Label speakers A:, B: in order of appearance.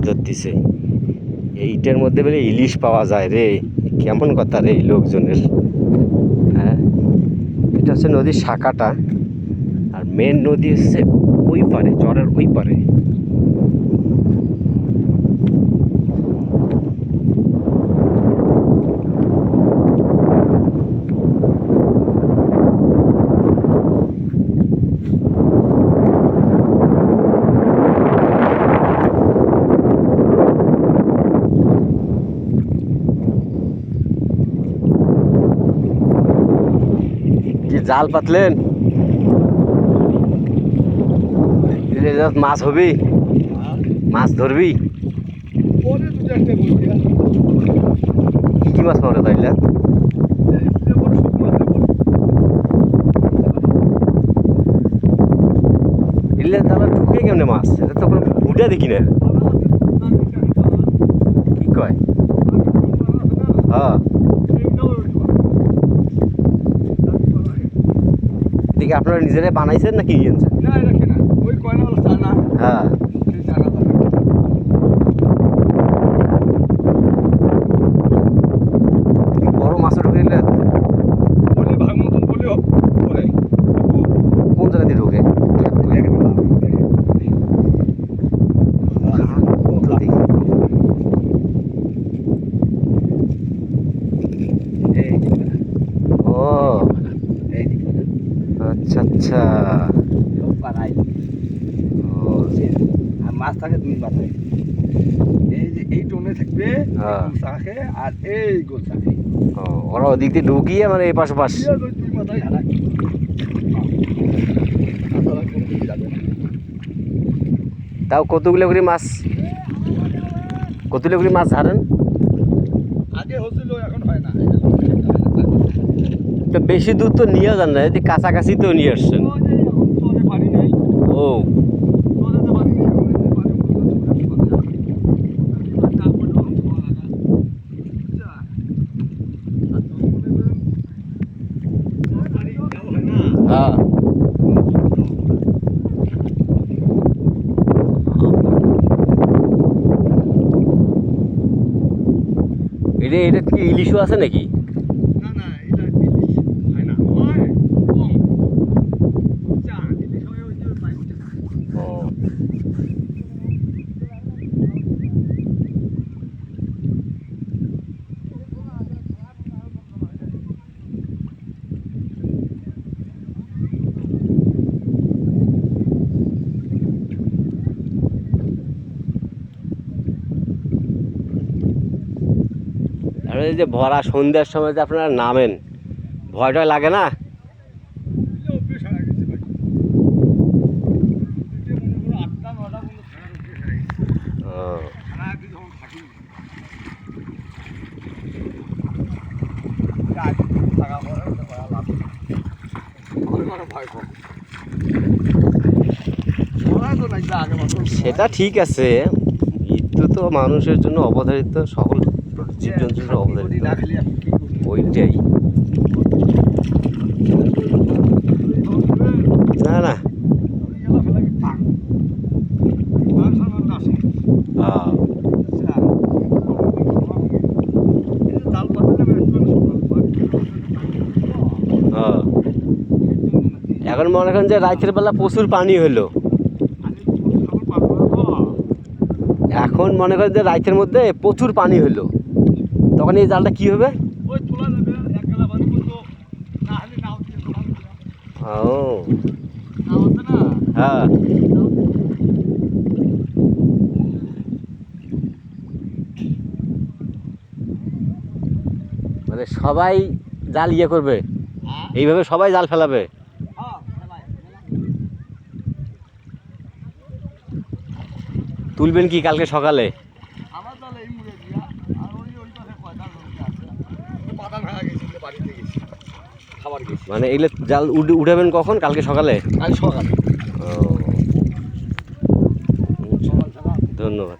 A: ধরতেছে। এইটার মধ্যে বলে ইলিশ পাওয়া যায় রে, কেমন কথা রে এই লোকজনের। হ্যাঁ, এটা হচ্ছে নদীর শাখাটা, আর মেন নদী হচ্ছে ওই পারে, চরের ওই পারে। কি জাল পাতলেন? মাছ হবি, মাছ ধরবি? কি কি মাছ পাওয়া তাইলে? ইলে তাহলে ঢুকে কেমনে মাছ? এটা তো কোনো ফুটে দেখি না। কি কয়? হ্যাঁ, দেখি আপনারা নিজেরাই বানাইছেন না কিনে আনছেন? হ্যাঁ, বড় মাছ ঢুকে গেলে কোন জায়গা দিয়ে ঢুকে? ও আচ্ছা আচ্ছা,
B: মাছ থাকে দুই মাথায়, এই যে এই টোনে থাকবে শাখে আর এই গোল শাখে।
A: ওরা ওদিক দিয়ে ঢুকিয়ে মানে এই পাশ
B: দুই মাথায় হারা
A: তাও কতগুলো করে মাছ ঝাড়েন?
B: আগে হচ্ছিল, এখন হয় না।
A: তো বেশি দূর তো নিয়ে যান না, যদি কাছাকাছি তো নিয়ে আসছেন। ও হ্যাঁ, এটা কি ইলিশও আছে নাকি? আর এই যে ভরা সন্ধ্যার সময় যে আপনারা নামেন, ভয় টয় লাগে না? সেটা ঠিক আছে, মৃত্যু তো মানুষের জন্য অবধারিত, সকল জীবজন্তুর অবধারিত, ওইটাই। না না, এখন মনে করেন যে রাতের বেলা প্রচুর পানি হলো, এখন মনে করেন যে রাতের মধ্যে প্রচুর পানি হলো, তখন এই জালটা কি হবে? ও হ্যাঁ, মানে সবাই জাল ইয়ে করবে, এইভাবে সবাই জাল ফেলাবে। তুলবেন কি কালকে সকালে? মানে এগুলো জাল উঠাবেন কখন? কালকে সকালে?
B: সকালে।
A: ধন্যবাদ।